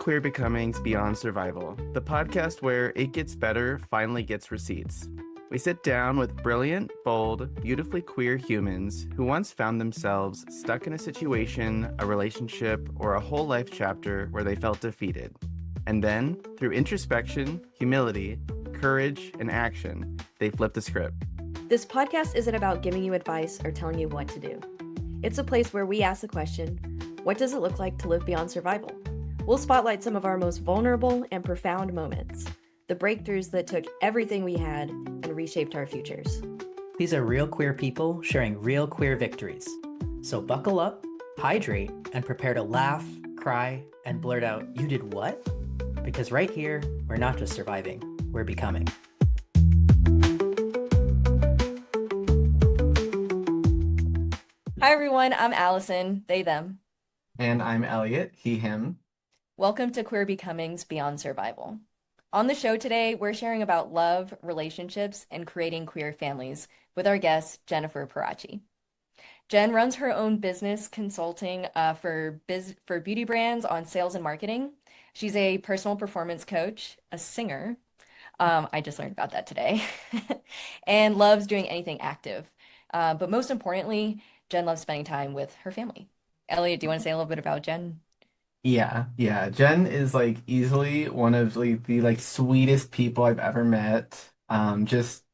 Queer Becomings Beyond Survival, the podcast where it gets better finally gets receipts. We sit down with brilliant, bold, beautifully queer humans who once found themselves stuck in a situation, a relationship, or a whole life chapter where they felt defeated. And then, through introspection, humility, courage, and action, they flip the script. This podcast isn't about giving you advice or telling you what to do. It's a place where we ask the question, what does it look like to live beyond survival? We'll spotlight some of our most vulnerable and profound moments, the breakthroughs that took everything we had and reshaped our futures. These are real queer people sharing real queer victories. So buckle up, hydrate, and prepare to laugh, cry, and blurt out, "You did what?" Because right here, we're not just surviving, we're becoming. Hi everyone, I'm Allison, they, them. And I'm Elliot, he, him. Welcome to Queer Becomings Beyond Survival. On the show today, we're sharing about love, relationships, and creating queer families with our guest, Jen Pieracci. Jen runs her own business consulting for beauty brands on sales and marketing. She's a personal performance coach, a singer. I just learned about that today. And loves doing anything active. But most importantly, Jen loves spending time with her family. Elliot, do you want to say a little bit about Jen? Yeah. Jen is like easily one of the sweetest people I've ever met. Just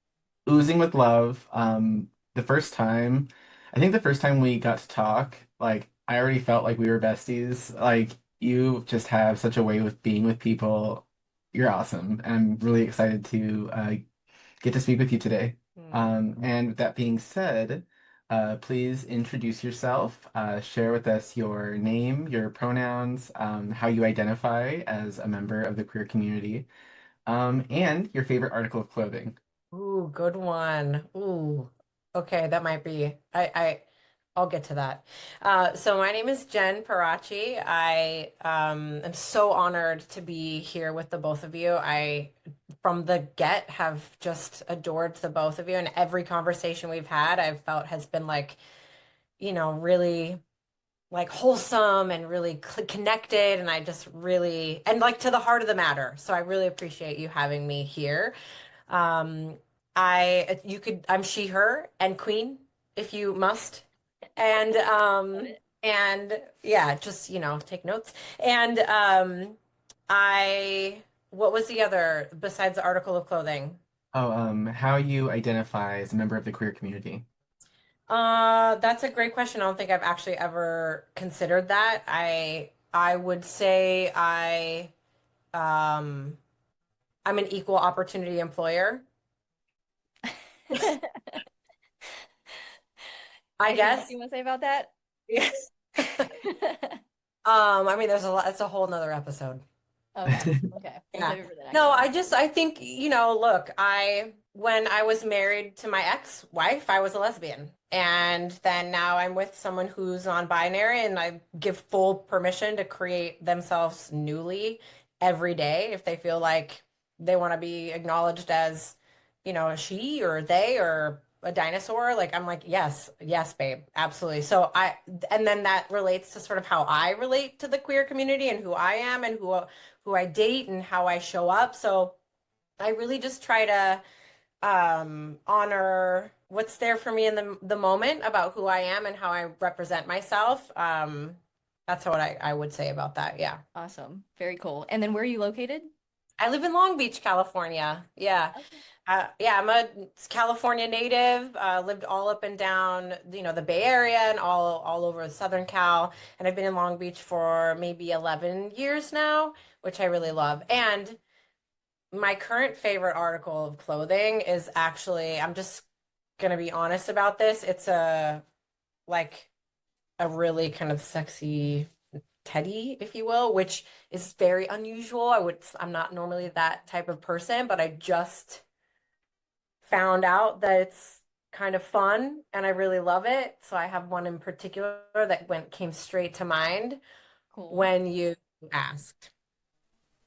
oozing with love. The first time, I think the first time we got to talk, like I already felt like we were besties. Like you just have such a way with being with people. You're awesome. And I'm really excited to get to speak with you today. And with that being said, please introduce yourself, share with us your name, your pronouns, how you identify as a member of the queer community, and your favorite article of clothing. Ooh, good one. Ooh, okay, that might be. I'll get to that. So my name is Jen Pieracci. I am so honored to be here with the both of you. I, from the get, have just adored the both of you, and every conversation we've had, I've felt has been like, really like wholesome and really connected, and I just really and like to the heart of the matter. So I really appreciate you having me here. Um, I'm she, her, and queen if you must. And and yeah, just take notes. And I what was the other besides the article of clothing? Oh, how you identify as a member of the queer community. That's a great question. I don't think I've actually ever considered that. I would say um I'm an equal opportunity employer, I Anything else guess. you want to say about that? Yes. I mean, there's a lot. It's a whole nother episode. Okay. We'll Yeah. save it for the next No, one. I think, look, when I was married to my ex-wife, I was a lesbian. And then now I'm with someone who's non-binary, and I give full permission to create themselves newly every day if they feel like they want to be acknowledged as, a she or they or a dinosaur. Like I'm like, yes, yes, babe, absolutely. And then that relates to sort of how I relate to the queer community and who I am and who I date and how I show up. So I really just try to honor what's there for me in the moment about who I am and how I represent myself. That's what I would say about that. Yeah. Awesome. Very cool. And then where are you located? I live in Long Beach, California. Yeah. Okay. Yeah, I'm a California native. Lived all up and down, the Bay Area and all over Southern Cal. And I've been in Long Beach for maybe 11 years now, which I really love. And my current favorite article of clothing is actually, I'm just gonna be honest about this. It's like a really kind of sexy teddy, if you will, which is very unusual. I'm not normally that type of person, but I just found out that it's kind of fun and I really love it. So I have one in particular that came straight to mind Cool. when you asked.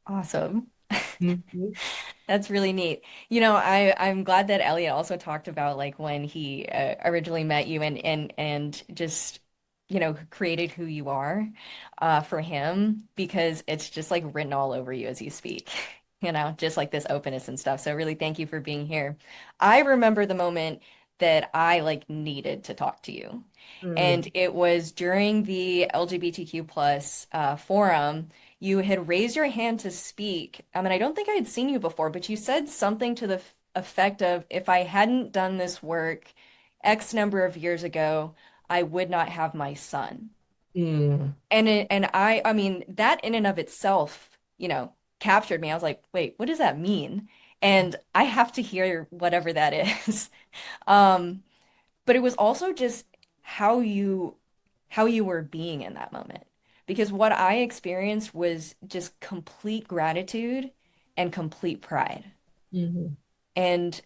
Awesome. Mhm. That's really neat. I'm glad that Elliot also talked about like when he originally met you and just who created who you are, for him, because it's just like written all over you as you speak, just like this openness and stuff. So really thank you for being here. I remember the moment that I like needed to talk to you. Mm, And it was during the LGBTQ plus forum. You had raised your hand to speak. I mean, I don't think I had seen you before, but you said something to the effect of, if I hadn't done this work X number of years ago, I would not have my son. mm, And I mean, that in and of itself, captured me. I was like, wait, what does that mean? And I have to hear whatever that is. Um, but it was also just how you how you were being in that moment. Because what I experienced was just complete gratitude and complete pride. mhm. And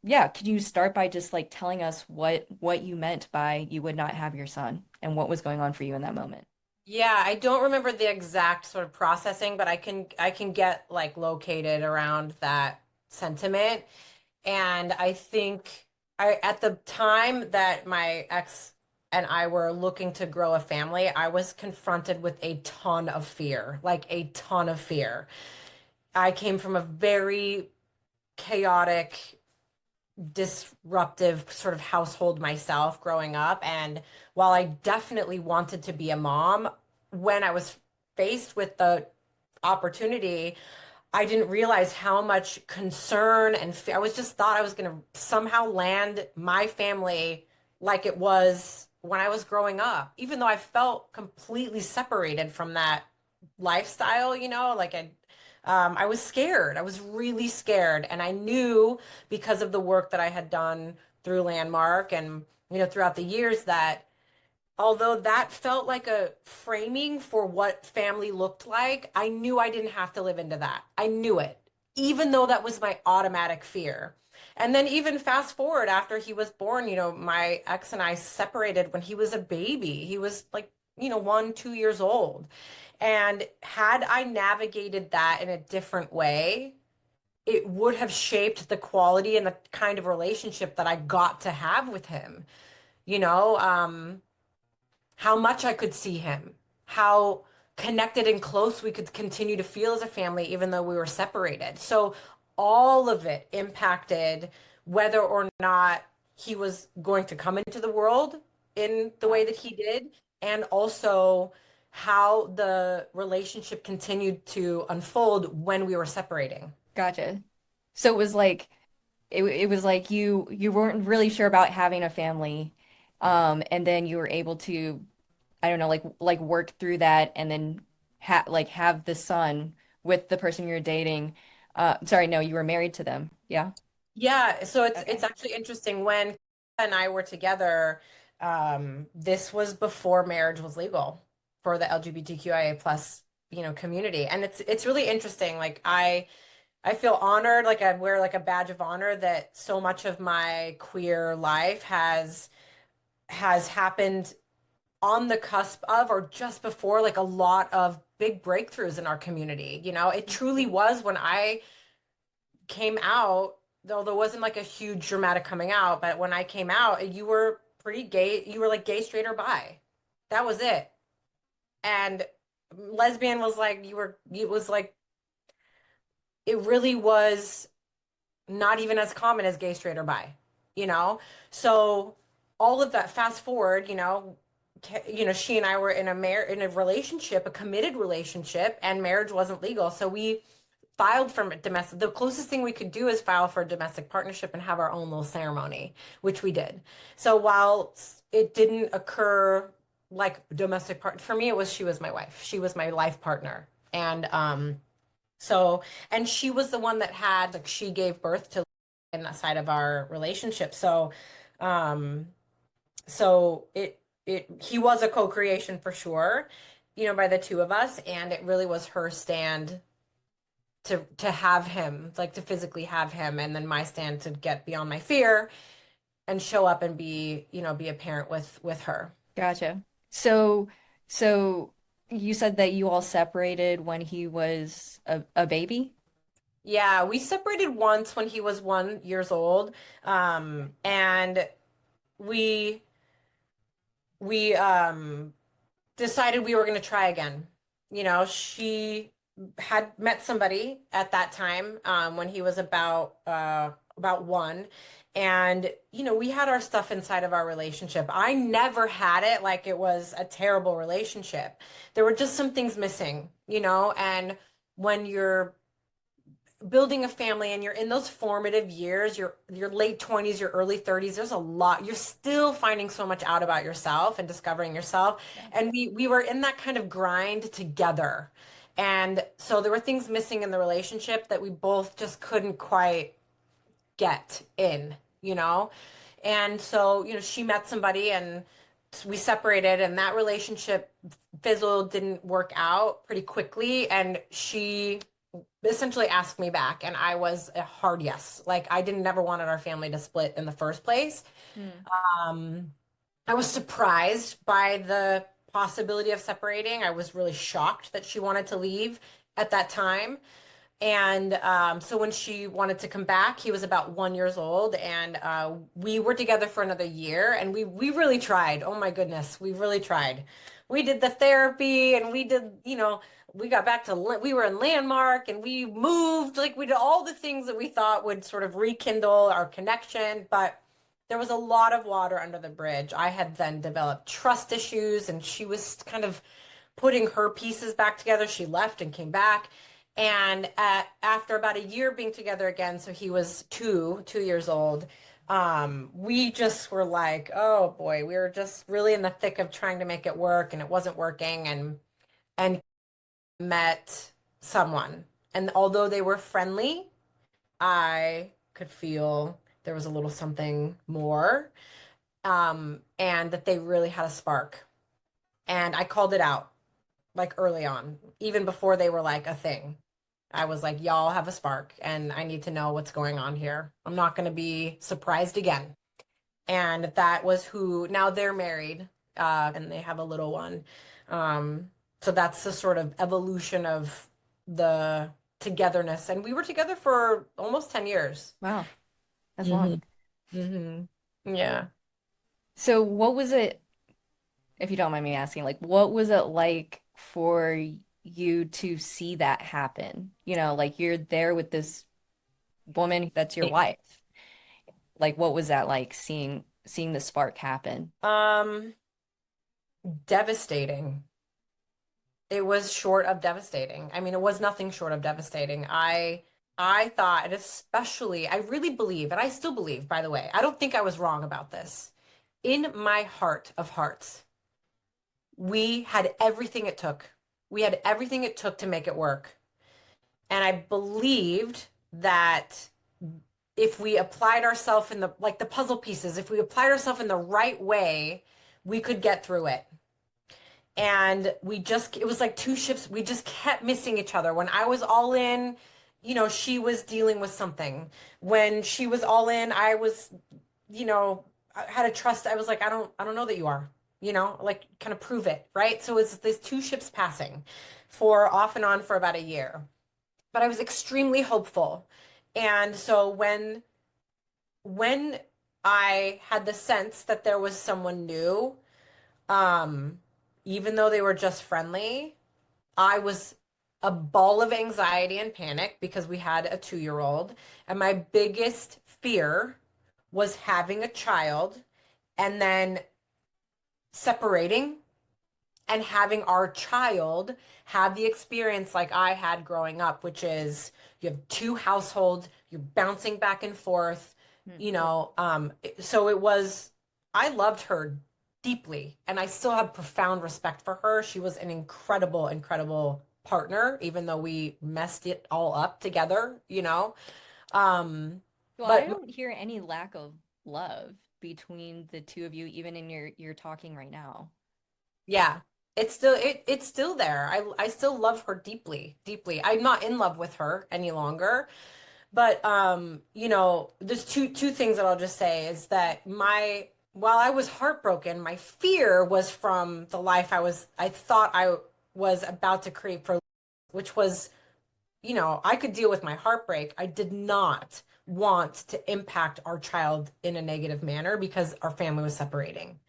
yeah, could you start by just like telling us what you meant by you would not have your son and what was going on for you in that moment? Yeah, I don't remember the exact sort of processing, but I can get like located around that sentiment. And I think I at the time that my ex and I were looking to grow a family, I was confronted with a ton of fear, like a ton of fear. I came from a very chaotic, disruptive sort of household myself growing up. And while I definitely wanted to be a mom, when I was faced with the opportunity, I didn't realize how much concern and fear. I was just thought I was going to somehow land my family like it was when I was growing up, even though I felt completely separated from that lifestyle, like I was scared. I was really scared. And I knew because of the work that I had done through Landmark and, throughout the years that although that felt like a framing for what family looked like, I knew I didn't have to live into that. I knew it, even though that was my automatic fear. And then even fast forward after he was born, my ex and I separated when he was a baby. He was like, 1, 2 years old. And had I navigated that in a different way, it would have shaped the quality and the kind of relationship that I got to have with him. You know, how much I could see him, how connected and close we could continue to feel as a family, even though we were separated. So all of it impacted whether or not he was going to come into the world in the way that he did, and also how the relationship continued to unfold when we were separating. Gotcha. So it was like it was like you weren't really sure about having a family, and then you were able to, I don't know, like work through that and then have the son with the person you're dating. Sorry, no, you were married to them. Yeah. Yeah, so it's Okay. actually interesting when Kayla and I were together, this was before marriage was legal for the LGBTQIA plus, community. And it's really interesting. Like I feel honored, like I wear like a badge of honor that so much of my queer life has happened on the cusp of or just before like a lot of big breakthroughs in our community. It truly was when I came out, though there wasn't like a huge dramatic coming out, but when I came out, you were pretty gay. You were like gay, straight, or bi. That was it. And lesbian was like, it was like, it really was not even as common as gay, straight, or bi, you know? So all of that, fast forward, she and I were in a relationship, a committed relationship, and marriage wasn't legal. So we filed for domestic. The closest thing we could do is file for a domestic partnership and have our own little ceremony, which we did. So while it didn't occur like domestic part for me, she was my wife. She was my life partner. And so and she was the one that had like she gave birth to in that side of our relationship. Um so it he was a co-creation for sure, by the two of us, and it really was her stand to have him, like to physically have him, and then my stand to get beyond my fear and show up and be a parent with her. Gotcha. So so you said that you all separated when he was a baby? Yeah, we separated once when he was 1 years old. And we we decided we were going to try again. She had met somebody at that time when he was about one, and we had our stuff inside of our relationship. I never had it like it was a terrible relationship. There were just some things missing, and when you're building a family and you're in those formative years, your late 20s, your early 30s, there's a lot. You're still finding so much out about yourself and discovering yourself. Yeah. And we were in that kind of grind together. And so there were things missing in the relationship that we both just couldn't quite get in, you know? And so, she met somebody and we separated, and that relationship fizzled, didn't work out pretty quickly. And she essentially asked me back, and I was a hard yes. Like, I didn't never wanted our family to split in the first place. Hmm. Um, I was surprised by the possibility of separating. I was really shocked that she wanted to leave at that time. And so when she wanted to come back, he was about 1 year old, and we were together for another year, and we really tried. Oh my goodness, we really tried. We did the therapy, and we did, we got back to we were in Landmark, and we moved, like we did all the things that we thought would sort of rekindle our connection, but there was a lot of water under the bridge. I had then developed trust issues, and she was kind of putting her pieces back together. She left and came back. And after about a year being together again, so he was 2 years old, we just were like, oh boy, we were just really in the thick of trying to make it work, and it wasn't working, and met someone. And although they were friendly, I could feel there was a little something more, and that they really had a spark. And I called it out like early on, even before they were like a thing. I was like, y'all have a spark, and I need to know what's going on here. I'm not going to be surprised again. And that was who, now they're married, and they have a little one. So that's the sort of evolution of the togetherness. And we were together for almost 10 years. Wow, that's Hmm. long. Hmm. Yeah. So what was it, if you don't mind me asking, like what was it like for you to see that happen? Like you're there with this woman that's your wife. Like what was that like seeing the spark happen? Um, Devastating. It was short of devastating. I mean, it was nothing short of devastating. I thought, and especially, I really believe, and I still believe, by the way, I don't think I was wrong about this. In my heart of hearts, we had everything it took. We had everything it took to make it work. And I believed that if we applied ourselves in the, like the puzzle pieces, if we applied ourselves in the right way, we could get through it. And it was like two ships. We just kept missing each other. When I was all in, she was dealing with something. When she was all in, I was, I had a trust. I was like, I don't know that you are, like kind of prove it, right? So it's these two ships passing for off and on for about a year. But I was extremely hopeful. And so when I had the sense that there was someone new, um, even though they were just friendly, I was a ball of anxiety and panic because we had a 2 year old. And my biggest fear was having a child and then separating and having our child have the experience like I had growing up, which is you have two households, you're bouncing back and forth, Hmm. so I loved her deeply, and I still have profound respect for her. She was an incredible, incredible partner, even though we messed it all up together. Um, Well, I but don't hear any lack of love between the two of you, even in your talking right now. yeah, it's still there. I still love her deeply, deeply. I'm not in love with her any longer. But there's two things that I'll just say is that my while I was heartbroken, my fear was from the life I thought I was about to create for, which was, I could deal with my heartbreak. I did not want to impact our child in a negative manner because our family was separating.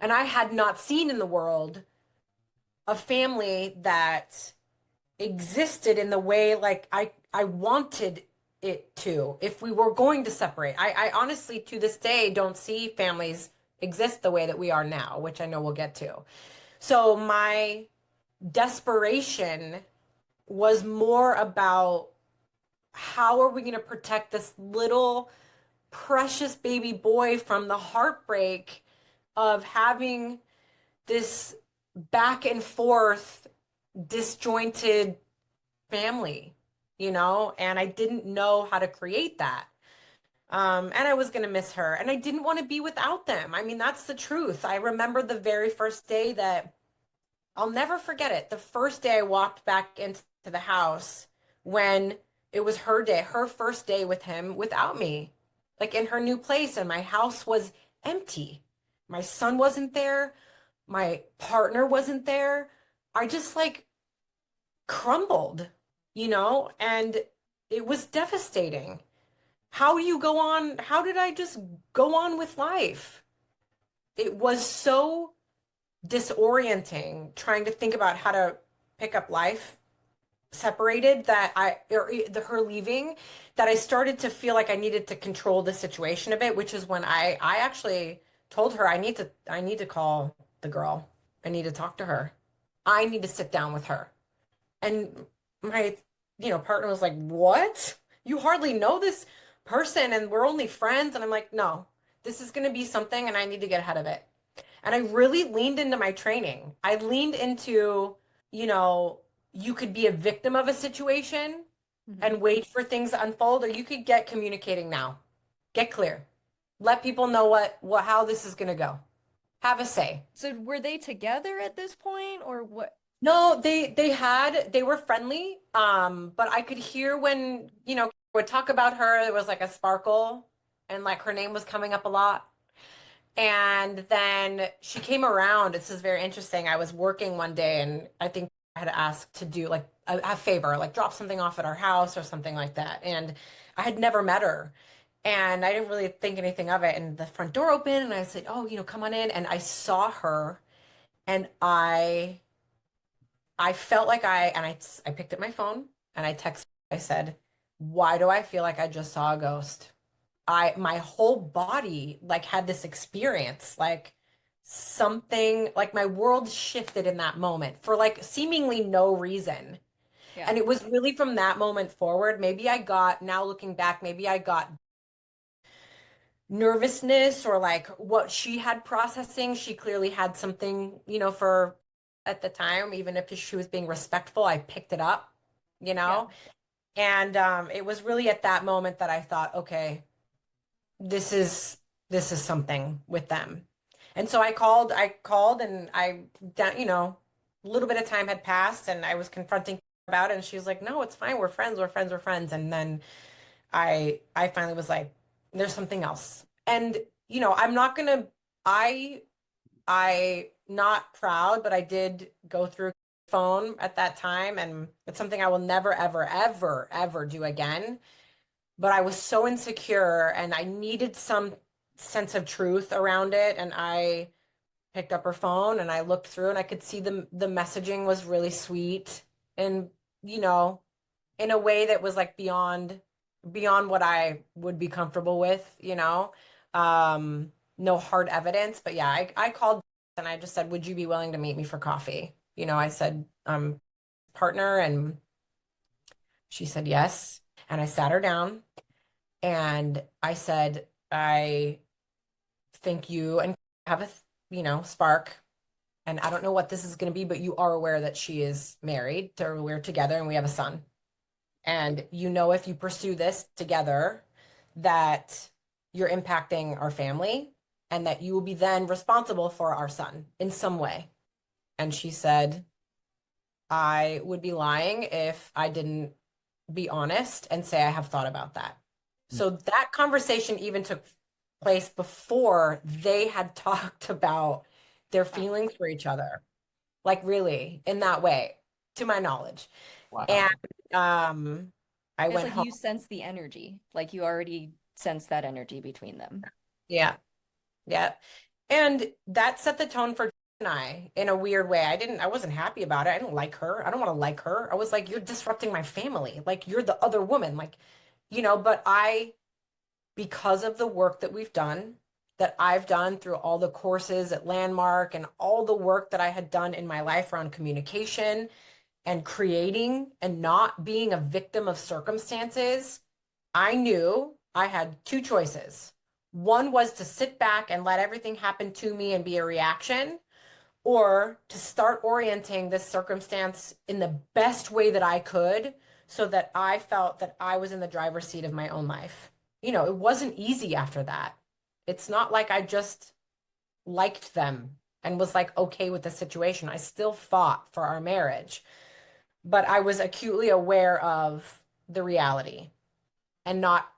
And I had not seen in the world a family that existed in the way like I wanted it to if we were going to separate. I honestly to this day don't see families exist the way that we are now, which I know we'll get to. So my desperation was more about how are we going to protect this little precious baby boy from the heartbreak of having this back and forth disjointed family, and I didn't know how to create that. And I was going to miss her, and I didn't want to be without them. I mean, that's the truth. I remember the very first day that I'll never forget it. The first day I walked back into the house when it was her day, her first day with him without me, like in her new place, and my house was empty. My son wasn't there. My partner wasn't there. I just like crumbled, and it was devastating. How do you go on? How did I just go on with life? It was so disorienting trying to think about how to pick up life separated that her leaving, that I started to feel like I needed to control the situation a bit, which is when I actually told her I need to call the girl. I need to talk to her. I need to sit down with her. And my, partner was like, "What? You hardly know this person and we're only friends." And I'm like, "No, this is going to be something and I need to get ahead of it." And I really leaned into my training. I leaned into, you know, you could be a victim of a situation Hmm. and wait for things to unfold, or you could get communicating now. Get clear. Let people know what how this is going to go. Have a say. So were they together at this point or what? No, they were friendly. But I could hear when, would talk about her, there was like a sparkle and like her name was coming up a lot. And then she came around. This is very interesting. I was working one day and I think I had asked to do like a favor, like drop something off at our house or something like that. And I had never met her. And I didn't really think anything of it. And the front door opened and I said, "Oh, come on in." And I saw her and I felt like I picked up my phone and I texted, I said, "Why do I feel like I just saw a ghost?" My whole body like had this experience, like something, like my world shifted in that moment for like seemingly no reason. Yeah. And it was really from that moment forward, now looking back, maybe I got nervousness or like what she had processing. She clearly had something, for at the time, even if she was being respectful, I picked it up, you Yeah. know? And it was really at that moment that I thought, okay, this is something with them. And so I called and a little bit of time had passed and I was confronting her about it and she was like, "No, it's fine. We're friends. We're friends. We're friends." And then I finally was like, "There's something else." And I'm not gonna I not proud, but I did go through phone at that time and it's something I will never ever ever ever do again. But I was so insecure and I needed some sense of truth around it. And I picked up her phone and I looked through and I could see the messaging was really sweet and, you know, in a way that was like beyond what I would be comfortable with. No hard evidence. But yeah, I called and I just said, "Would you be willing to meet me for coffee?" I said, "Partner," and she said yes. And I sat her down and I said, "I think you and have a, spark. And I don't know what this is going to be, but you are aware that she is married, or we're together and we have a son. And if you pursue this together, that you're impacting our family and that you will be then responsible for our son in some way." And she said, "I would be lying if I didn't be honest and say I have thought about that." So that conversation even took place before they had talked about their Wow. feelings for each other, like really in that way, to my knowledge. And Wow. um, I It's went like home. you sense the energy, like you already sense that energy between them. Yeah, yeah. And that set the tone for and I in a weird way. I wasn't happy about it. I didn't like her. I don't want to like her. I was like, you're disrupting my family. Like you're the other woman. Like, but because of the work that we've done, that I've done through all the courses at Landmark and all the work that I had done in my life around communication and creating and not being a victim of circumstances, I knew I had two choices. One was to sit back and let everything happen to me and be a reaction, or to start orienting this circumstance in the best way that I could so that I felt that I was in the driver's seat of my own life. It wasn't easy after that. It's not like I just liked them and was like okay with the situation. I still fought for our marriage, but I was acutely aware of the reality and not,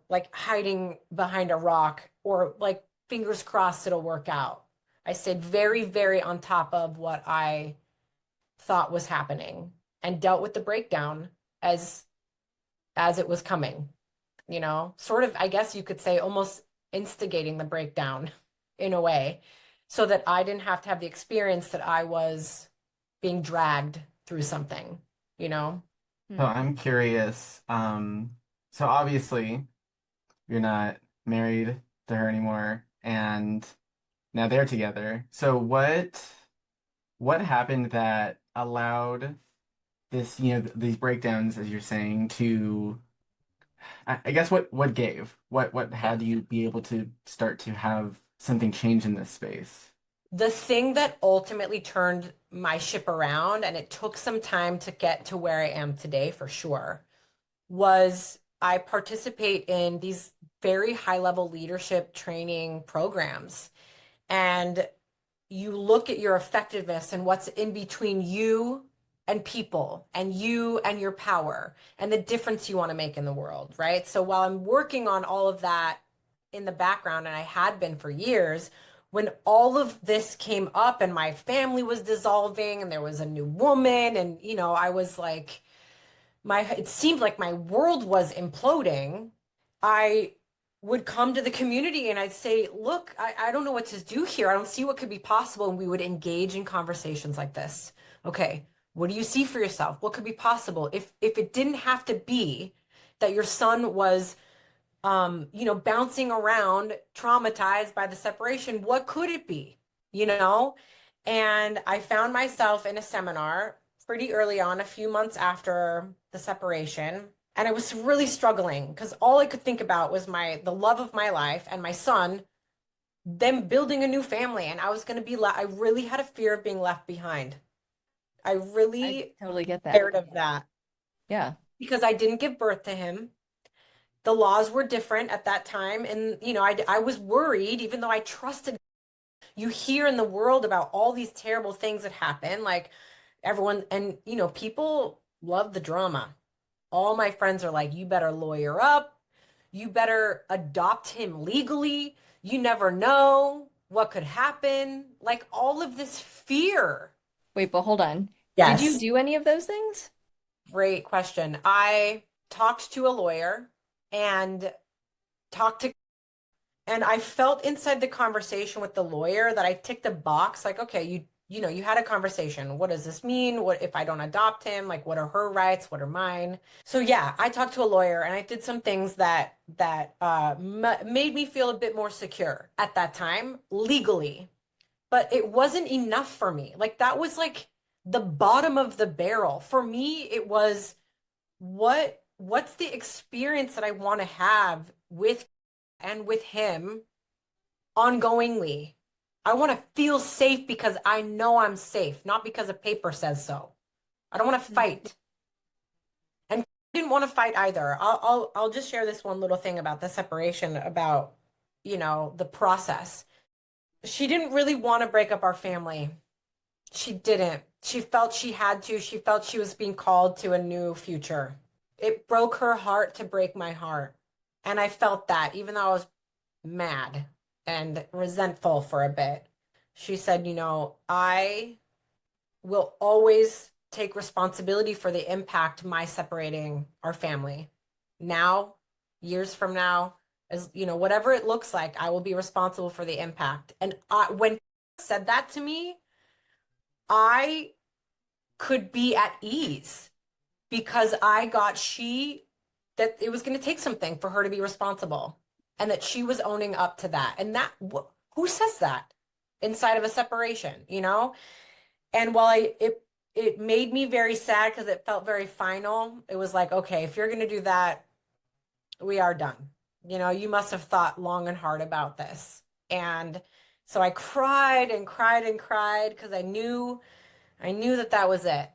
like hiding behind a rock or like fingers crossed it'll work out. I stayed very, very on top of what I thought was happening and dealt with the breakdown as it was coming, sort of, I guess you could say, almost instigating the breakdown in a way so that I didn't have to have the experience that I was being dragged through something, you know? So Hmm. I'm curious. So obviously you're not married to her anymore, and now they're together. So what happened that allowed this, these breakdowns, as you're saying, to I guess what gave? What Yeah. had you be able to start to have something change in this space? The thing that ultimately turned my ship around, and it took some time to get to where I am today for sure, was I participate in these very high level leadership training programs. And you look at your effectiveness and what's in between you and people and you and your power and the difference you want to make in the world, right? So while I'm working on all of that in the background, and I had been for years, when all of this came up and my family was dissolving and there was a new woman, and I was like, it seemed like my world was imploding. I would come to the community and I'd say, look, I don't know what to do here. I don't see what could be possible. And we would engage in conversations like this. Okay, what do you see for yourself? What could be possible? If it didn't have to be that your son was bouncing around, traumatized by the separation, what could it be? You know? And I found myself in a seminar pretty early on, a few months after the separation. And I was really struggling because all I could think about was the love of my life and my son, them building a new family. And I was going to I really had a fear of being left behind. I I really totally get that. scared of that Yeah. because I didn't give birth to him. The laws were different at that time. And, I was worried, even though I trusted. You hear in the world about all these terrible things that happen, like everyone, and, people love the drama. All my friends are like, you better lawyer up. You better adopt him legally. You never know what could happen. Like all of this fear. Wait, but hold on. Did you Yes. do any of those things? Great question. I talked to a lawyer and talked to And I felt inside the conversation with the lawyer that I ticked a box like, okay, you had a conversation. What does this mean? What if I don't adopt him? Like, what are her rights? What are mine? So yeah, I talked to a lawyer and I did some things that made me feel a bit more secure at that time legally, but it wasn't enough for me. Like that was like the bottom of the barrel. For me, it was what's the experience that I want to have with him ongoingly. I want to feel safe because I know I'm safe, not because a paper says so. I don't want to Hmm. fight. And I didn't want to fight either. I'll just share this one little thing about the separation, about, the process. She didn't really want to break up our family. She didn't. She felt she had to. She felt she was being called to a new future. It broke her heart to break my heart. And I felt that even though I was mad and resentful for a bit. She said, I will always take responsibility for the impact my separating our family. Now, years from now, As you know, whatever it looks like, I will be responsible for the impact. And when he said that to me, I could be at ease because I got that it was going to take something for her to be responsible and that she was owning up to that. And who says that inside of a separation, you know? And while it made me very sad because it felt very final, it was like, okay, if you're going to do that, we are done. You know, you must have thought long and hard about this. And so I cried and cried and cried because I knew that that was it.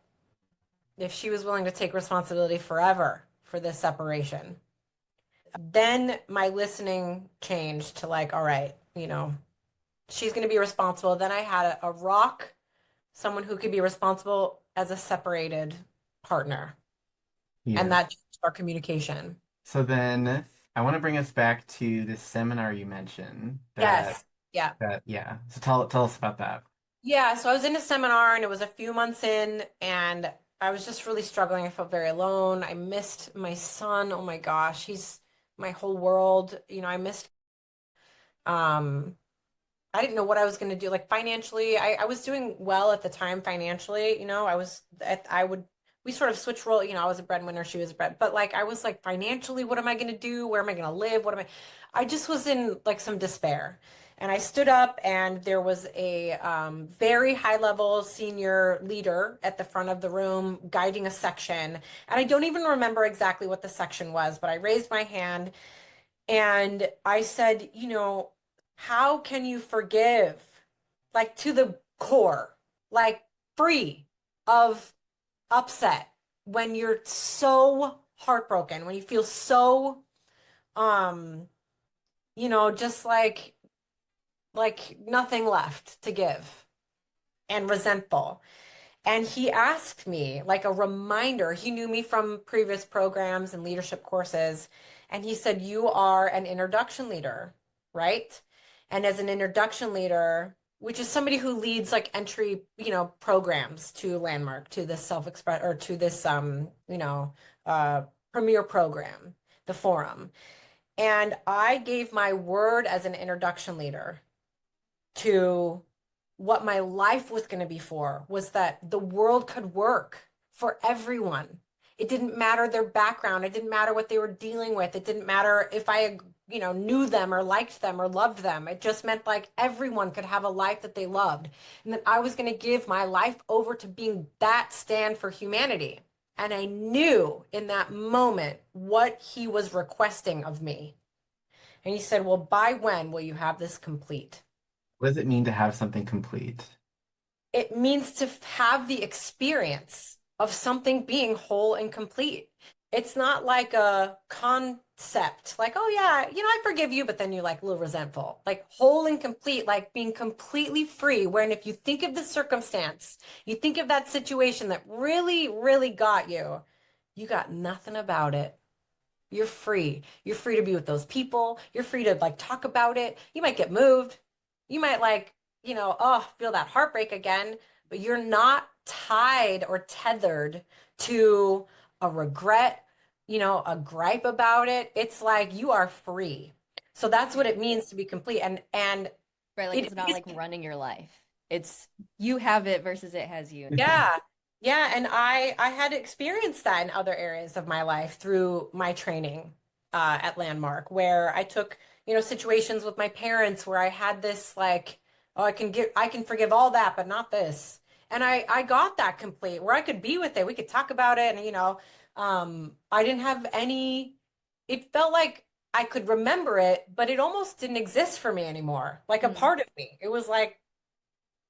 If she was willing to take responsibility forever for this separation. Then my listening changed to like, all right, you know, she's going to be responsible. Then I had a rock, someone who could be responsible as a separated partner. And Yeah. that changed our communication. So then I want to bring us back to this seminar you mentioned Yes. Yeah. yeah. So tell us about that. Yeah. So I was in a seminar and it was a few months in, and I was just really struggling. I felt very alone. I missed my son. Oh my gosh. He's my whole world. You know, I missed, um, I didn't know what I was going to do. Like financially, I was doing well at the time financially. You know, we sort of switched role. You know, I was a breadwinner, she was a but like, I was like, financially, what am I going to do? Where am I going to live? I just was in like some despair. And I stood up, and there was a very high level senior leader at the front of the room guiding a section. And I don't even remember exactly what the section was, but I raised my hand and I said, you know, how can you forgive, like to the core, like free of upset when you're so heartbroken, when you feel so, um, you know, just like nothing left to give and resentful. And he asked me, like a reminder, he knew me from previous programs and leadership courses. And he said, you are an introduction leader, right? And as an introduction leader, which is somebody who leads like entry, you know, programs to Landmark, to this self-express or to this, uh, premier program, the forum. And I gave my word as an introduction leader to what my life was going to be for was that the world could work for everyone. It didn't matter their background. It didn't matter what they were dealing with. It didn't matter if I, you know, knew them or liked them or loved them. It just meant like everyone could have a life that they loved. And that I was going to give my life over to being that stand for humanity. And I knew in that moment what he was requesting of me. And he said, well, by when will you have this complete? What does it mean to have something complete? It means to have the experience of something being whole and complete. It's not like a concept, like, oh yeah, you know, I forgive you, but then you're like a little resentful. Like whole and complete, like being completely free. Wherein if you think of the circumstance, you think of that situation that really, really got you, you got nothing about it. You're free. You're free to be with those people. You're free to like talk about it. You might get moved. You might like, you know, oh, feel that heartbreak again, but you're not tied or tethered to a regret, you know, a gripe about it. It's like you are free. So that's what it means to be complete. And Right, like it it's not is, like running your life. It's you have it versus it has you. yeah. Yeah, and I had experienced that in other areas of my life through my training at Landmark, where I took, you know, situations with my parents where I had this like, oh, I can forgive all that, but not this. And I got that complete where I could be with it. We could talk about it, and you know, I didn't have any. It felt like I could remember it, but it almost didn't exist for me anymore. Like a Mm. part of me. It was like,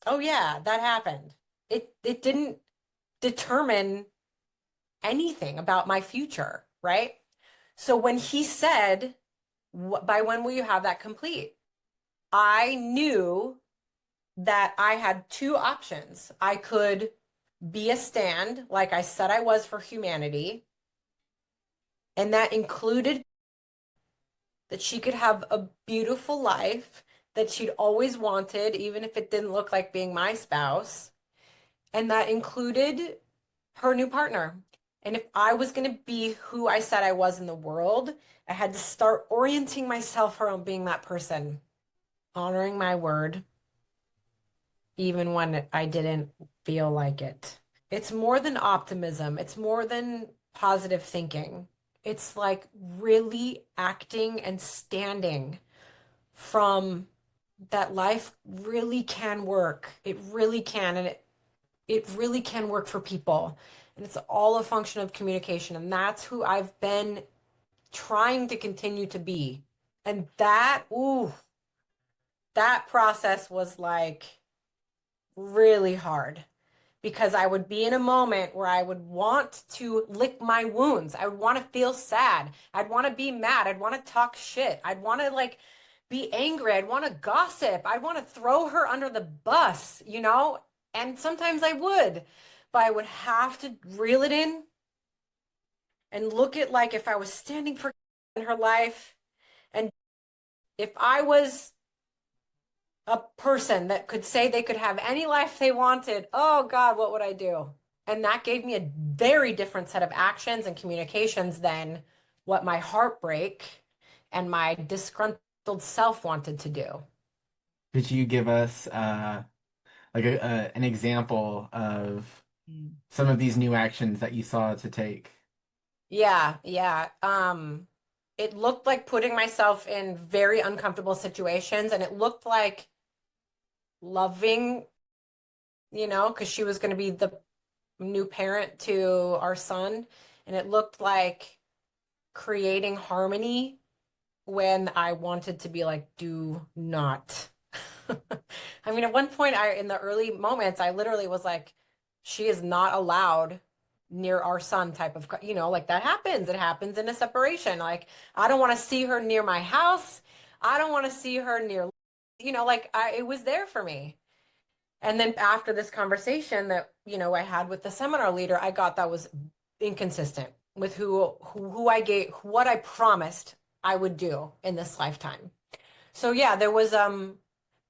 oh yeah, that happened. It didn't determine anything about my future, right? So when he said, by when will you have that complete? I knew that I had two options. I could be a stand, like I said I was for humanity, and that included that she could have a beautiful life that she'd always wanted, even if it didn't look like being my spouse. And that included her new partner. And if I was going to be who I said I was in the world, I had to start orienting myself around being that person, honoring my word, even when I didn't feel like it. It's more than optimism, it's more than positive thinking. It's like really acting and standing from that life really can work. It really can. And it really can work for people. And it's all a function of communication. And that's who I've been trying to continue to be. And that, ooh, that process was like really hard because I would be in a moment where I would want to lick my wounds. I would want to feel sad. I'd want to be mad. I'd want to talk shit. I'd want to like be angry. I'd want to gossip. I'd want to throw her under the bus, you know? And sometimes I would, but I would have to reel it in and look at like if I was standing for in her life and if I was a person that could say they could have any life they wanted, oh God, what would I do? And that gave me a very different set of actions and communications than what my heartbreak and my disgruntled self wanted to do. Could you give us like an example of some of these new actions that you saw to take? Yeah, yeah. It looked like putting myself in very uncomfortable situations, and it looked like loving, because she was going to be the new parent to our son, and it looked like creating harmony when I wanted to be like, do not. I mean, at one point, in the early moments, I literally was like, she is not allowed near our son type of, like that happens. It happens in a separation. Like, I don't want to see her near my house. I don't want to see her near, it was there for me. And then after this conversation that, I had with the seminar leader, I got that was inconsistent with who I gave, what I promised I would do in this lifetime. So yeah, there was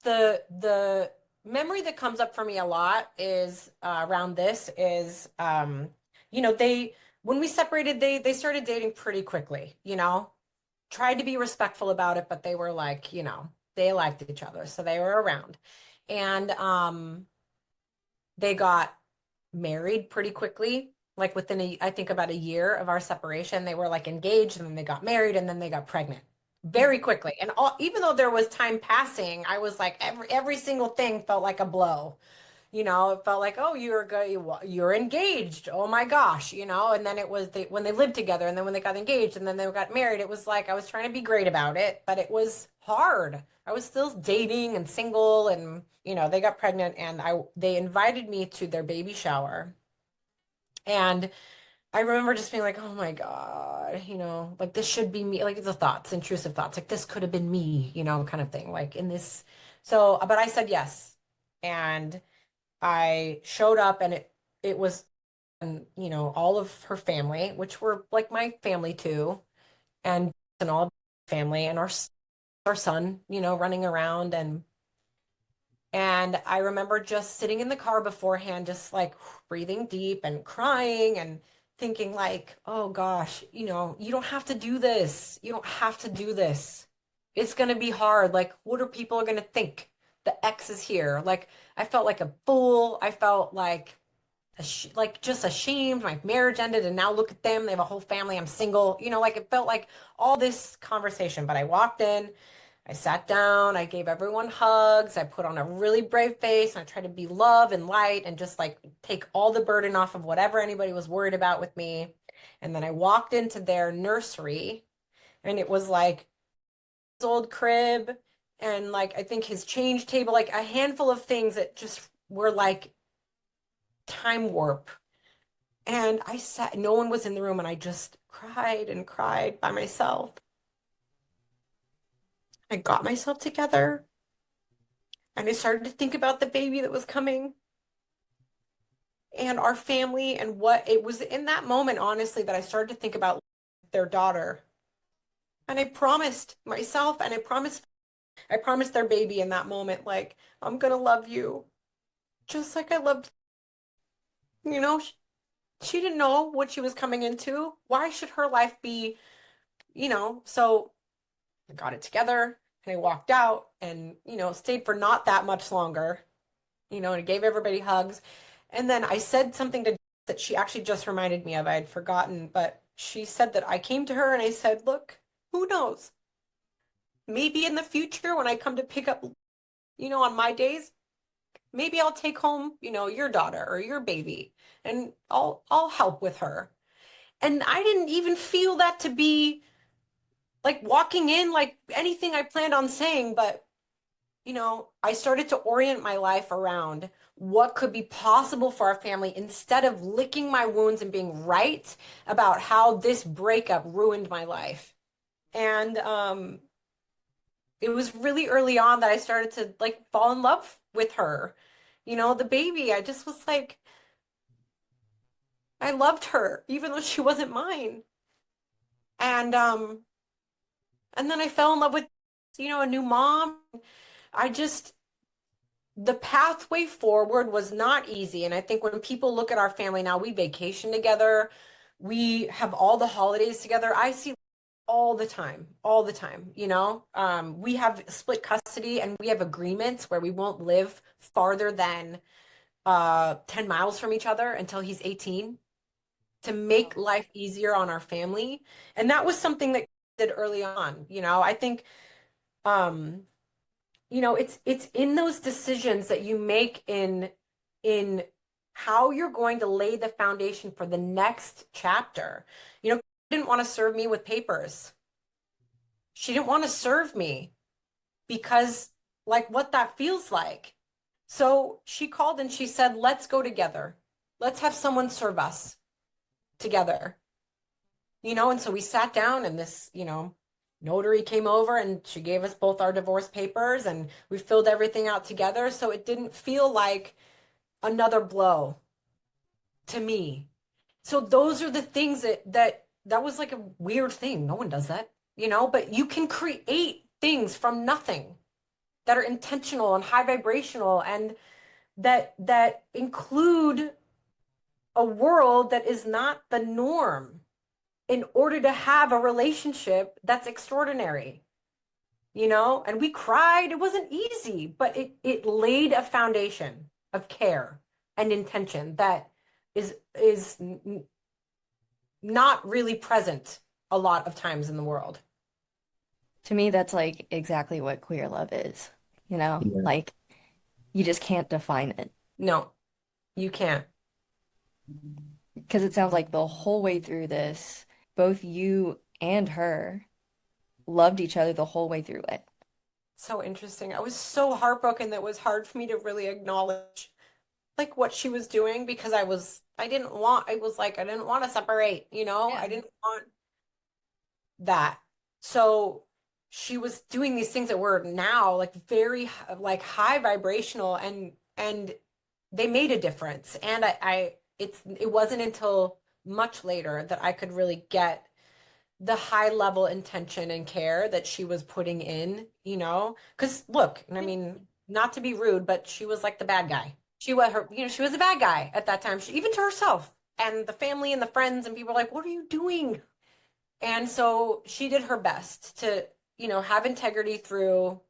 the memory that comes up for me a lot is around this is they when we separated they started dating pretty quickly, tried to be respectful about it, but they were like, they liked each other, so they were around. And they got married pretty quickly. Like within I think about a year of our separation, they were like engaged and then they got married and then they got pregnant very quickly. And even though there was time passing, I was like every single thing felt like a blow. It felt like, oh, you're good, you're engaged. Oh my gosh, And then it was when they lived together, and then when they got engaged, and then they got married. It was like I was trying to be great about it, but it was hard. I was still dating and single, and they got pregnant, and they invited me to their baby shower, and I remember just being like, oh my God, like this should be me, like the thoughts, intrusive thoughts, like this could have been me, kind of thing, like in this. So, but I said yes, and I showed up and it was all of her family, which were like my family too, and all family and our son, running around and I remember just sitting in the car beforehand, just like breathing deep and crying and thinking like, oh gosh, you don't have to do this. You don't have to do this. It's gonna be hard. Like, what are people gonna think? The ex is here. Like, I felt like a fool. I felt like like just ashamed. My marriage ended, and now look at them. They have a whole family. I'm single. Like it felt like all this conversation. But I walked in, I sat down, I gave everyone hugs, I put on a really brave face, and I tried to be love and light and just like take all the burden off of whatever anybody was worried about with me. And then I walked into their nursery, and it was like his old crib and like I think his change table, like a handful of things that just were like time warp. And I sat, no one was in the room, and I just cried and cried by myself. I got myself together and I started to think about the baby that was coming and our family and what it was in that moment, honestly, that I started to think about their daughter. And I promised myself and I promised their baby in that moment, like, I'm gonna love you just like I loved, you know, She didn't know what she was coming into. Why should her life be, so I got it together and I walked out and, stayed for not that much longer, and I gave everybody hugs. And then I said something to that she actually just reminded me of. I had forgotten, but she said that I came to her and I said, look, who knows? Maybe in the future when I come to pick up, on my days, maybe I'll take home, your daughter or your baby and I'll help with her. And I didn't even feel that to be like walking in like anything I planned on saying, but I started to orient my life around what could be possible for our family instead of licking my wounds and being right about how this breakup ruined my life. And it was really early on that I started to like fall in love with her. The baby, I just was like, I loved her, even though she wasn't mine. And then I fell in love with, a new mom. I just the pathway forward was not easy. And I think when people look at our family now, we vacation together, we have all the holidays together. I see all the time, we have split custody and we have agreements where we won't live farther than 10 miles from each other until he's 18 to make life easier on our family. And that was something that I did early on. I think um it's in those decisions that you make in how you're going to lay the foundation for the next chapter. She didn't want to serve me with papers. She didn't want to serve me because like what that feels like. So she called and she said, "Let's go together. Let's have someone serve us together." And so we sat down and this, notary came over and she gave us both our divorce papers and we filled everything out together. So it didn't feel like another blow to me. So those are the things that was like a weird thing. No one does that, but you can create things from nothing that are intentional and high vibrational and that include a world that is not the norm in order to have a relationship that's extraordinary, and we cried. It wasn't easy, but it laid a foundation of care and intention that is not really present a lot of times in the world. To me, that's like exactly what queer love is, Yeah. like you just can't define it No, you can't. because it sounds like the whole way through this, both you and her loved each other the whole way through it. So interesting. I was so heartbroken that it was hard for me to really acknowledge like what she was doing because I was like I didn't want to separate, Yeah. I didn't want that. So she was doing these things that were now like very like high vibrational and they made a difference. And it wasn't until much later that I could really get the high level intention and care that she was putting in, because look, and I mean, not to be rude, but she was like the bad guy. She was a bad guy at that time, even to herself and the family and the friends and people were like, what are you doing? And so she did her best to, have integrity through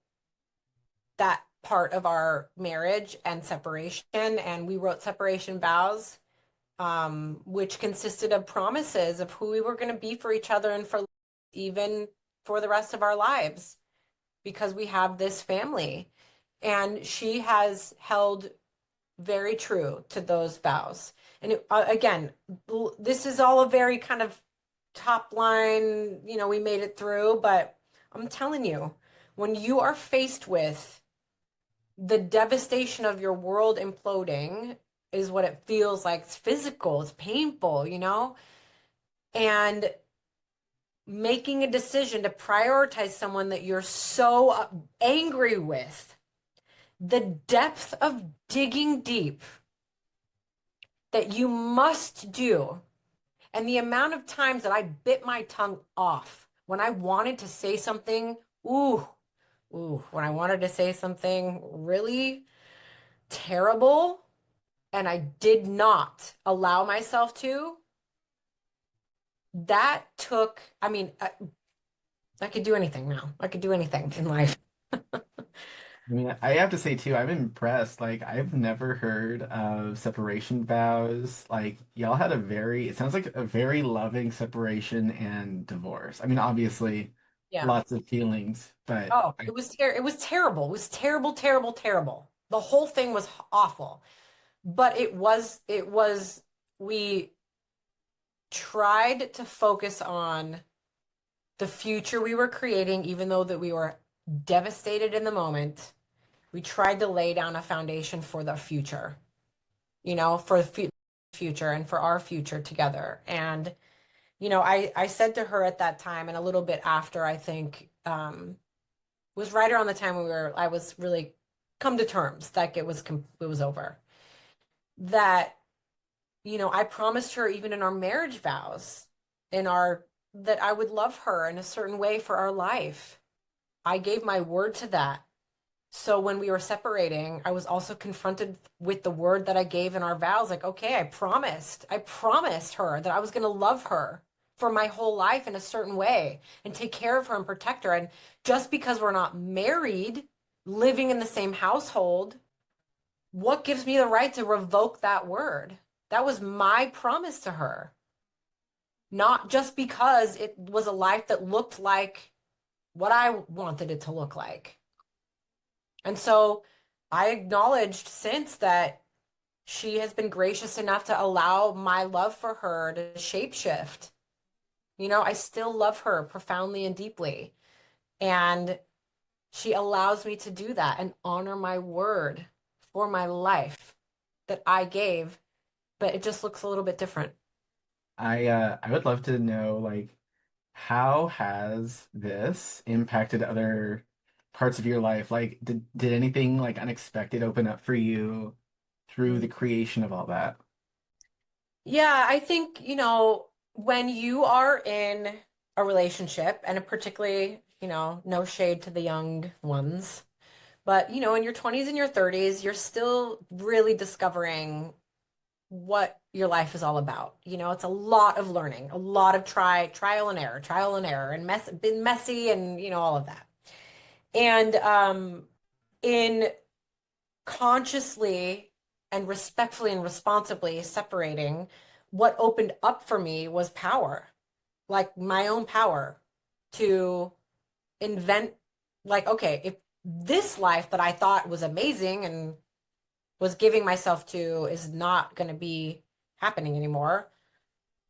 that part of our marriage and separation. And we wrote separation vows, which consisted of promises of who we were going to be for each other and for even for the rest of our lives because we have this family. And she has held very true to those vows. And again, this is all a very kind of top line, we made it through, but I'm telling you, when you are faced with the devastation of your world imploding, is what it feels like. It's physical, it's painful, and making a decision to prioritize someone that you're so angry with, the depth of digging deep that you must do. And the amount of times that I bit my tongue off when I wanted to say something, when I wanted to say something really terrible, and I did not allow myself to, that took, I mean, I could do anything now. I could do anything in life. I mean, I have to say too, I'm impressed. Like, I've never heard of separation vows. Like, y'all had it sounds like a very loving separation and divorce. I mean, obviously, Yeah. lots of feelings, but Oh, it was terrible. It was terrible, terrible, terrible. The whole thing was awful. But we tried to focus on the future we were creating, even though that we were devastated in the moment. We tried to lay down a foundation for the future, for the future and for our future together. And, I said to her at that time and a little bit after, I think, was right around the time I was really come to terms that it was over. That, I promised her even in our marriage vows, in our that I would love her in a certain way for our life. I gave my word to that. So when we were separating, I was also confronted with the word that I gave in our vows. Like, okay, I promised her that I was going to love her for my whole life in a certain way and take care of her and protect her. And just because we're not married, living in the same household, what gives me the right to revoke that word? That was my promise to her, not just because it was a life that looked like what I wanted it to look like. And so I acknowledged since that she has been gracious enough to allow my love for her to shapeshift. I still love her profoundly and deeply. And she allows me to do that and honor my word for my life that I gave, but it just looks a little bit different. I would love to know like how has this impacted other parts of your life? Like, did anything like unexpected open up for you through the creation of all that? Yeah, I think, when you are in a relationship, and particularly, no shade to the young ones, but, in your 20s and your 30s, you're still really discovering what your life is all about. It's a lot of learning, a lot of trial and error, and been messy and, all of that. And in consciously and respectfully and responsibly separating, what opened up for me was power, like my own power to invent, like, okay, if this life that I thought was amazing and was giving myself to is not going to be happening anymore,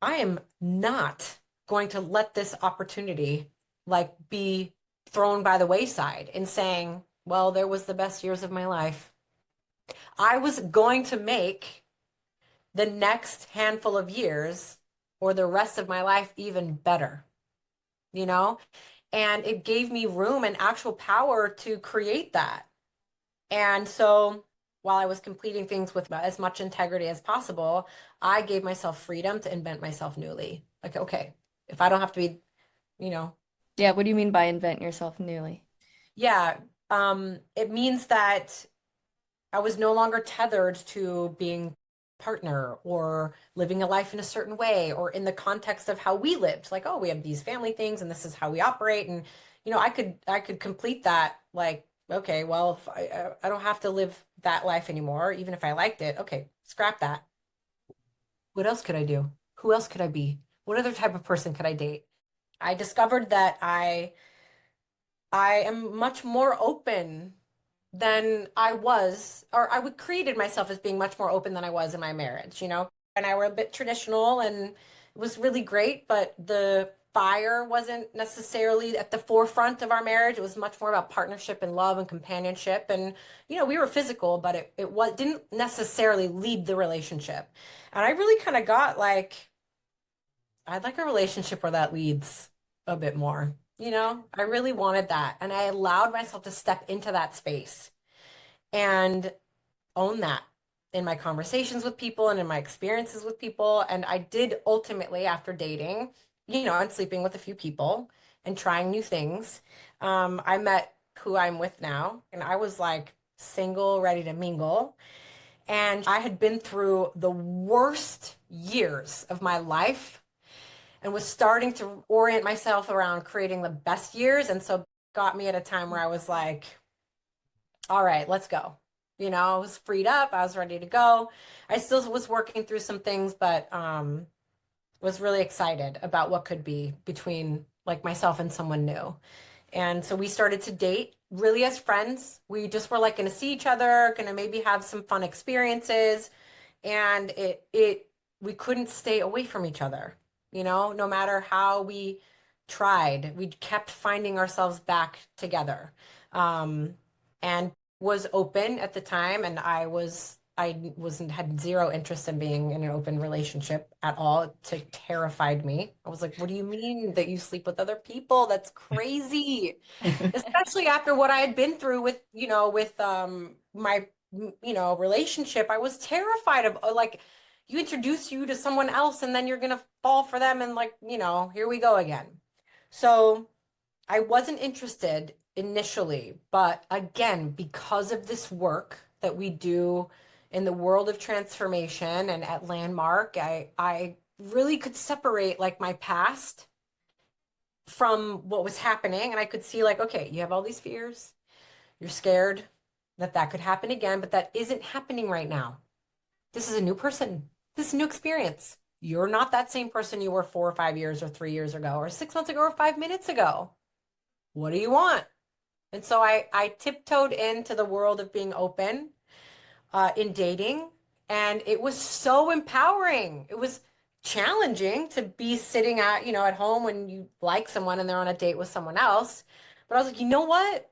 I am not going to let this opportunity like be thrown by the wayside and saying, well, there was the best years of my life. I was going to make the next handful of years or the rest of my life even better, you know? And it gave me room and actual power to create that. And so while I was completing things with as much integrity as possible, I gave myself freedom to invent myself newly. Like, okay, if I don't have to be, you know, Yeah, what do you mean by invent yourself newly? yeah, it means that I was no longer tethered to being partner or living a life in a certain way or in the context of how we lived. Like, oh, we have these family things and this is how we operate. And, I could complete that like, okay, well, if I don't have to live that life anymore, even if I liked it, okay, scrap that. What else could I do? Who else could I be? What other type of person could I date? I discovered that I am much more open than I was, or I would created myself as being much more open than I was in my marriage. And I were a bit traditional and it was really great, but the fire wasn't necessarily at the forefront of our marriage. It was much more about partnership and love and companionship. And, we were physical, but it didn't necessarily lead the relationship. And I really kind of got like, I'd like a relationship where that leads a bit more. I really wanted that. And I allowed myself to step into that space and own that in my conversations with people and in my experiences with people. And I did ultimately, after dating, and sleeping with a few people and trying new things, I met who I'm with now. And I was like single, ready to mingle. And I had been through the worst years of my life and was starting to orient myself around creating the best years. And so it got me at a time where I was like, all right, let's go. I was freed up. I was ready to go. I still was working through some things, but was really excited about what could be between like myself and someone new. And so we started to date really as friends. We just were like going to see each other, going to maybe have some fun experiences. And we couldn't stay away from each other. No matter how we tried, we kept finding ourselves back together. And was open at the time, and I wasn't had zero interest in being in an open relationship at all. It terrified me. I was like, what do you mean that you sleep with other people? That's crazy. Especially after what I had been through with my relationship. I was terrified of like you introduce you to someone else and then you're gonna fall for them and like, here we go again. So I wasn't interested initially, but again, because of this work that we do in the world of transformation and at Landmark, I really could separate like my past from what was happening. And I could see like, okay, you have all these fears. You're scared that that could happen again, but that isn't happening right now. This is a new person. This is a new experience. You're not that same person you were 4 or 5 years or 3 years ago or 6 months ago or 5 minutes ago. What do you want? And so I tiptoed into the world of being open in dating, and it was so empowering. It was challenging to be sitting at home when you like someone and they're on a date with someone else. But I was like, you know what?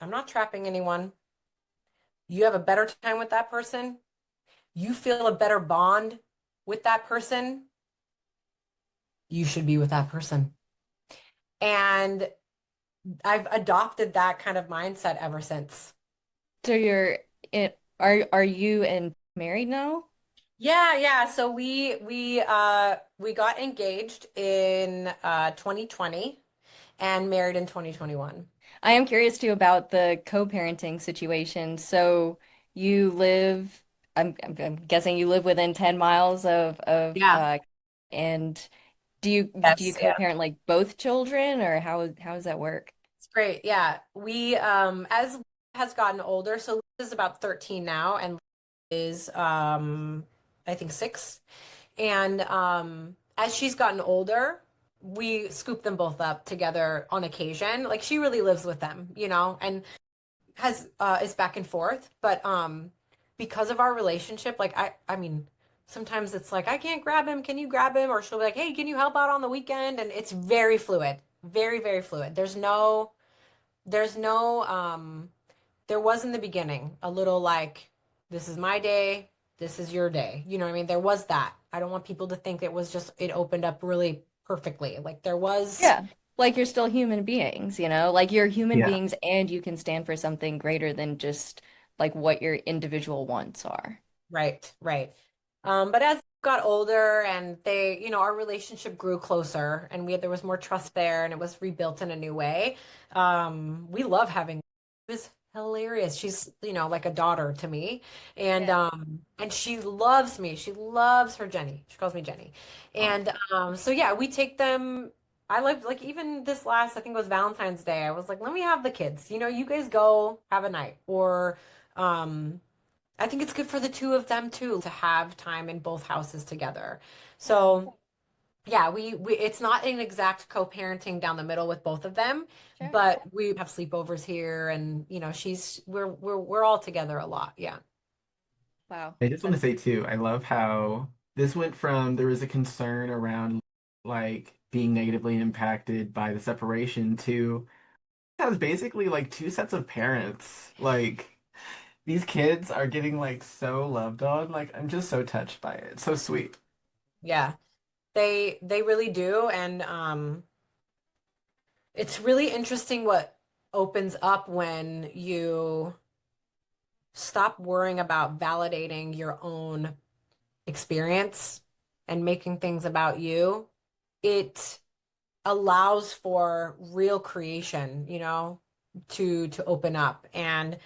I'm not trapping anyone. You have a better time with that person. You feel a better bond with that person. You should be with that person. And I've adopted that kind of mindset ever since. So you're it are you and married now? Yeah, yeah. So we got engaged in 2020 and married in 2021. I am curious too about the co-parenting situation. So you live, I'm guessing you live within 10 miles of Yeah. and do you Yes. Yeah. co-parent like both children or how does that work? It's great. Yeah. We as has gotten older, so Liz is about 13 now and is I think 6. And as she's gotten older, we scoop them both up together on occasion. Like she really lives with them, and has is back and forth. But because of our relationship, like I mean, sometimes it's like I can't grab him, can you grab him? Or she'll be like, hey, can you help out on the weekend? And it's very fluid, very, very fluid. There's no there was in the beginning a little like this is my day, this is your day. You know what I mean? There was that. I don't want people to think it opened up really perfectly. Like there was. Yeah. Like you're still human beings, Like you're human Yeah. beings and you can stand for something greater than just like what your individual wants are. Right, right. But as we got older and our relationship grew closer and there was more trust there and it was rebuilt in a new way. We love having it was hilarious. She's, like a daughter to me. And Yeah. and she loves me. She loves her Jenny. She calls me Jenny. Oh. And so yeah, we take them. I like even this last, I think it was Valentine's Day. I was like, let me have the kids. You guys go have a night. Or I think it's good for the two of them too to have time in both houses together. Yeah. So yeah, we it's not an exact co-parenting down the middle with both of them, Sure. but we have sleepovers here and we're all together a lot. Yeah. Wow. I just want to That's say too, I love how this went from there was a concern around like being negatively impacted by the separation to has basically like two sets of parents. Like these kids are getting like so loved on. Like I'm just so touched by it. It's so sweet. Yeah. They really do and it's really interesting what opens up when you stop worrying about validating your own experience and making things about you. It allows for real creation, to open up. And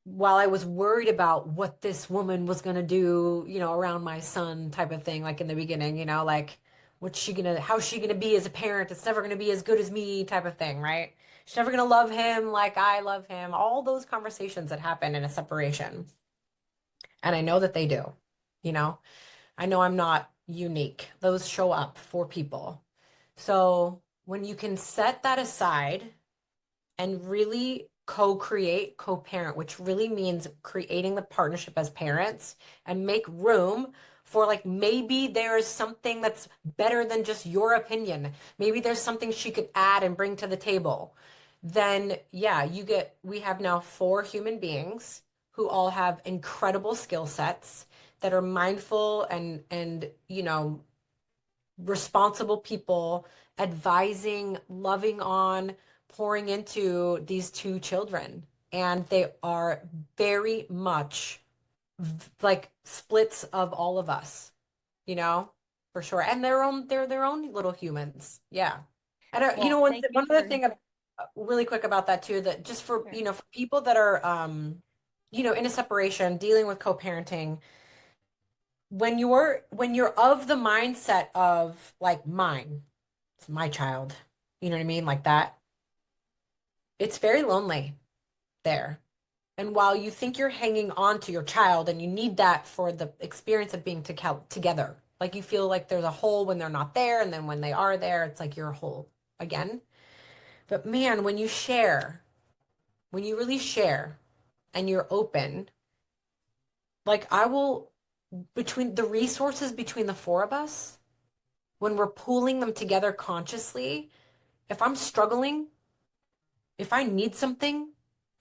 while I was worried about what this woman was gonna do, around my son type of thing, like in the beginning, like how's she gonna be as a parent? It's never gonna be as good as me type of thing, right? She's never gonna love him like I love him. All those conversations that happen in a separation. And I know that they do, you know. I know I'm not unique. Those show up for people. So when you can set that aside and really co-create, co-parent, which really means creating the partnership as parents and make room for like maybe there is something that's better than just your opinion. Maybe there's something she could add and bring to the table. Then yeah, we have now four human beings who all have incredible skill sets that are mindful and responsible people advising, loving on, pouring into these two children. And they are very much like splits of all of us, for sure. And they're their own little humans. Yeah. And Well, one thank you one other for thing really quick about that too, that just for, sure. for people that are in a separation, dealing with co-parenting, when you're of the mindset of like mine, it's my child, you know what I mean, like that, it's very lonely there. And while you think you're hanging on to your child and you need that for the experience of being together, like you feel like there's a hole when they're not there, and then when they are there, it's like you're a hole again. But man, when you really share and you're open, like I will, between the resources between the four of us, when we're pooling them together consciously, if I'm struggling, if I need something,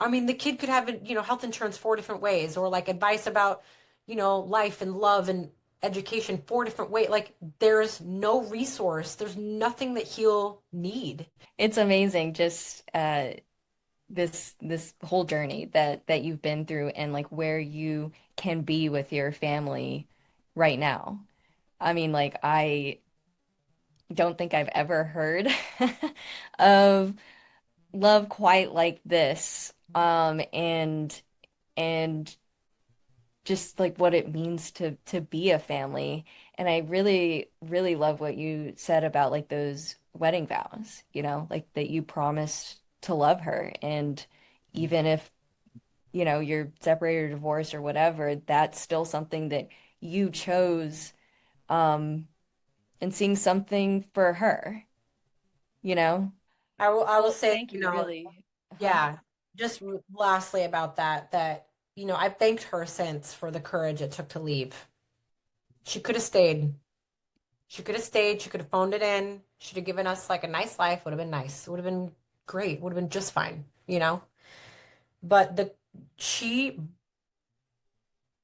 I mean, the kid could have, health insurance four different ways, or like advice about, life and love and education four different ways. Like there's no resource, there's nothing that he'll need. It's amazing just this whole journey that you've been through and like where you can be with your family right now. I mean, like I don't think I've ever heard of love quite like this. And just like what it means to be a family. And I really, really love what you said about like those wedding vows, like that you promised to love her. And even if, you're separated or divorced or whatever, that's still something that you chose, um, and seeing something for her, you know? I will Well, say, thank you, really. Huh? yeah, just lastly about that, I've thanked her since for the courage it took to leave. She could have stayed. She could have stayed. She could have phoned it in. Should have given us like a nice life. Would have been nice. Would have been great. Would have been just fine. But she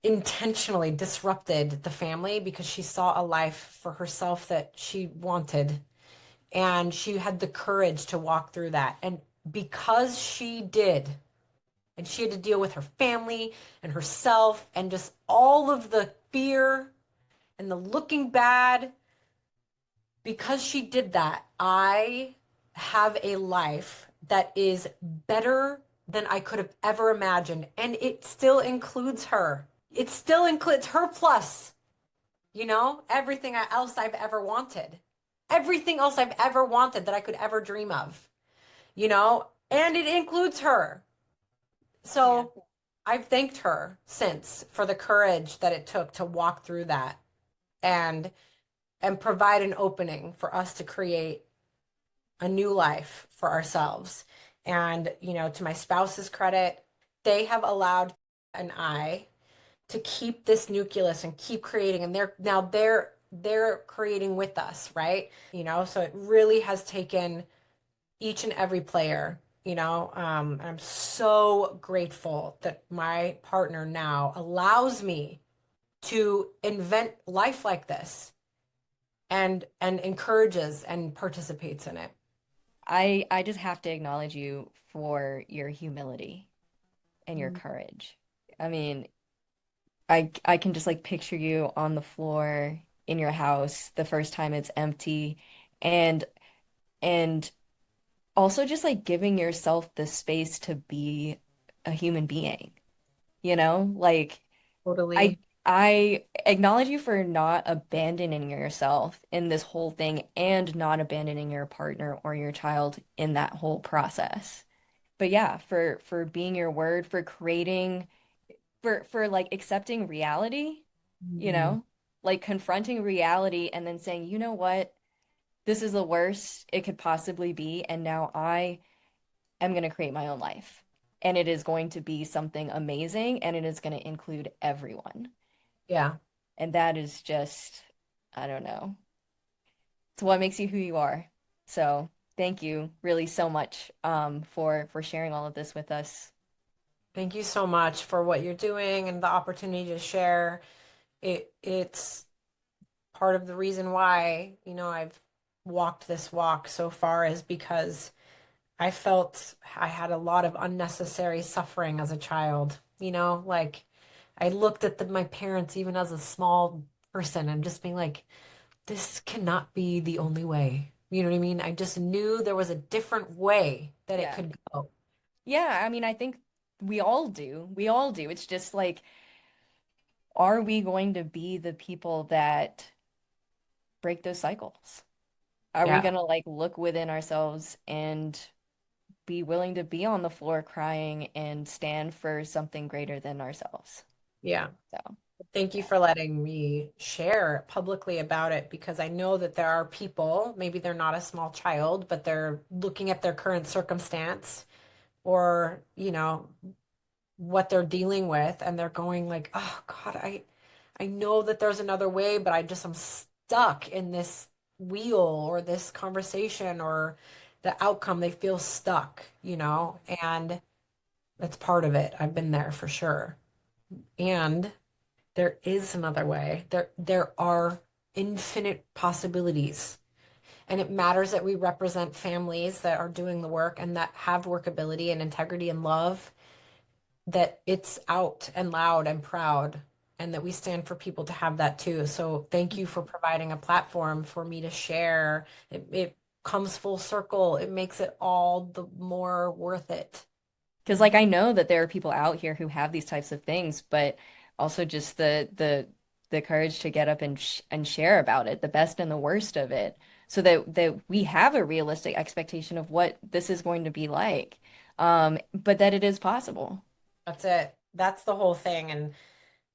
intentionally disrupted the family because she saw a life for herself that she wanted. And she had the courage to walk through that. And because she did, and she had to deal with her family and herself and just all of the fear and the looking bad, because she did that, I have a life that is better than I could have ever imagined. And it still includes her. It still includes her plus, everything else I've ever wanted. Everything else I've ever wanted that I could ever dream of, and it includes her. Yeah. So I've thanked her since for the courage that it took to walk through that and provide an opening for us to create a new life for ourselves. And, to my spouse's credit, they have allowed and I to keep this nucleus and keep creating. And they're creating with us, right? So it really has taken each and every player. I'm so grateful that my partner now allows me to invent life like this and encourages and participates in it. I just have to acknowledge you for your humility and your Mm. courage. I mean, I can just like picture you on the floor in your house the first time it's empty and and also just like giving yourself the space to be a human being. you know? Like I Totally. I acknowledge you for not abandoning yourself in this whole thing and not abandoning your partner or your child in that whole process. But yeah, for being your word, for creating for like accepting reality, you Mhm. know? Like confronting reality and then saying, "You know what? This is the worst it could possibly be, and now I am going to create my own life. And it is going to be something amazing, and it is going to include everyone." Yeah. And that is just, I don't know. It's what makes you who you are. So thank you really so much for sharing all of this with us. Thank you so much for what you're doing and the opportunity to share. It's part of the reason why, I've walked this walk so far is because I felt I had a lot of unnecessary suffering as a child. Like I looked at my parents even as a small person and just being like, this cannot be the only way. You know what I mean? I just knew there was a different way that it Yeah. could go. Yeah, I mean, I think we all do. We all do. It's just like, are we going to be the people that break those cycles? Are we Yeah, going to like look within ourselves and be willing to be on the floor crying and stand for something greater than ourselves? yeah. So, Thank you yeah. for letting me share publicly about it because I know that there are people, maybe they're not a small child, but they're looking at their current circumstance or, what they're dealing with and they're going like, "Oh God, I know that there's another way, but I'm stuck in this wheel or this conversation or the outcome. They feel stuck, and that's part of it. I've been there for sure. And there is another way. There are infinite possibilities. And it matters that we represent families that are doing the work and that have workability and integrity and love, that it's out and loud and proud, and that we stand for people to have that too. So thank you for providing a platform for me to share. It comes full circle. It makes it all the more worth it. Because like I know that there are people out here who have these types of things, but also just the courage to get up and and share about it, the best and the worst of it, so that we have a realistic expectation of what this is going to be like, but that it is possible. That's it. That's the whole thing. And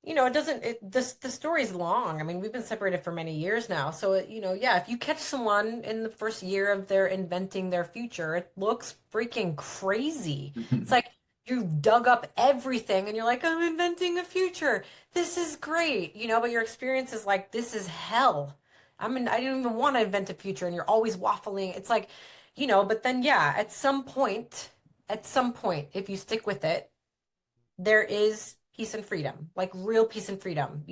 it doesn't this the story's long. I mean, we've been separated for many years now. So yeah, if you catch someone in the first year of their inventing their future, it looks freaking crazy. It's like you've dug up everything and you're like, I'm inventing a future. This is great, but your experience is like, this is hell. I didn't even want to invent a future, and you're always waffling. It's like, but then yeah, at some point, if you stick with it, there is peace and freedom, like real peace and freedom.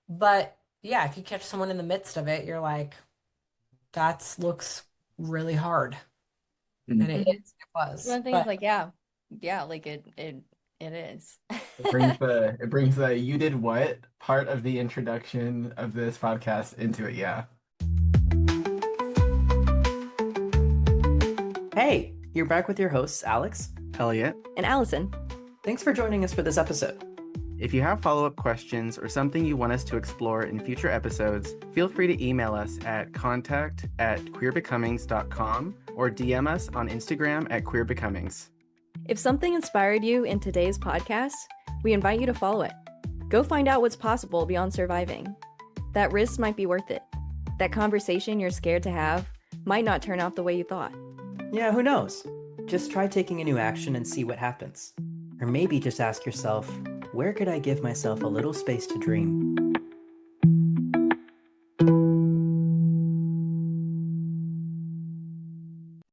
But yeah, if you catch someone in the midst of it, you're like, that looks really hard. And it Mhm. is, it was. One thing is But like, yeah, yeah, like it is. It brings the you did what part of the introduction of this podcast into it. Yeah. Hey, you're back with your hosts, Alex. Elliot. And Allison, Thanks for joining us for this episode. If you have follow-up questions or something you want us to explore in future episodes, feel free to email us at contact@queerbecomings.com or DM us on Instagram at queerbecomings. if something inspired you in today's podcast, we invite you to follow it. Go find out what's possible beyond surviving. That risk might be worth it. That conversation you're scared to have might not turn out the way you thought. Yeah, who knows? Just try taking a new action and see what happens. Or maybe just ask yourself, where could I give myself a little space to dream?